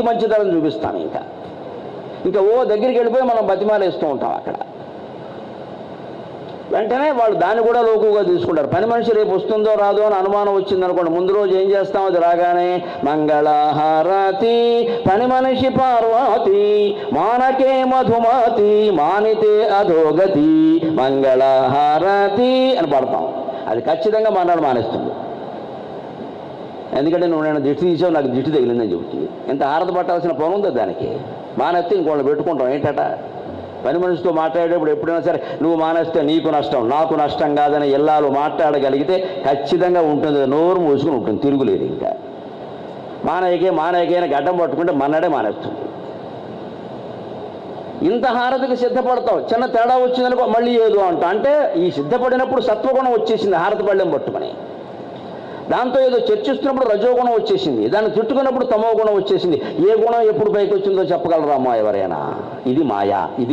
మంచితనం చూపిస్తాం. ఇంకా ఓ దగ్గరికి వెళ్ళిపోయి మనం బతిమాలేస్తూ ఉంటాం. అక్కడ వెంటనే వాళ్ళు దాన్ని కూడా లోకుగా తీసుకుంటారు. పని మనిషి రేపు వస్తుందో రాదో అని అనుమానం వచ్చిందనుకోండి, ముందు రోజు ఏం చేస్తాం, అది రాగానే మంగళహారతి పని మనిషి పార్వతి మానకే మధుమతి మానితే అధోగతి మంగళహారతి అని పడతాం. అది ఖచ్చితంగా మాట్లాడు మానేస్తుంది. ఎందుకంటే నేను దిష్టి తీసావు, నాకు దిష్టి తగిలిందని చెబుతుంది. ఎంత హారతి పట్టాల్సిన పని ఉందో దానికి. మానేస్తే ఇంకోళ్ళు పెట్టుకుంటాం. ఏంటట, పని మనిషితో మాట్లాడేటప్పుడు ఎప్పుడైనా సరే నువ్వు మానేస్తే నీకు నష్టం నాకు నష్టం కాదని ఇల్లాలు మాట్లాడగలిగితే ఖచ్చితంగా ఉంటుంది. నోరు మూసుకుని ఉంటుంది, తిరుగులేదు. ఇంకా మానయకైనా గడ్డం పట్టుకుంటే మన్నాడే మానేస్తుంది. ఇంత హారతికి సిద్ధపడతావు, చిన్న తేడా వచ్చిందనుకో మళ్ళీ ఏదో అంట. అంటే ఈ సిద్ధపడినప్పుడు సత్వగుణం వచ్చేసింది హారతి పళ్ళెం పట్టుకుని. దాంతో ఏదో చర్చిస్తున్నప్పుడు రజోగుణం వచ్చేసింది, దాన్ని చుట్టుకున్నప్పుడు తమో గుణం వచ్చేసింది. ఏ గుణం ఎప్పుడు పైకి వచ్చిందో చెప్పగలరా అమ్మా ఎవరైనా? ఇది మాయా, ఇది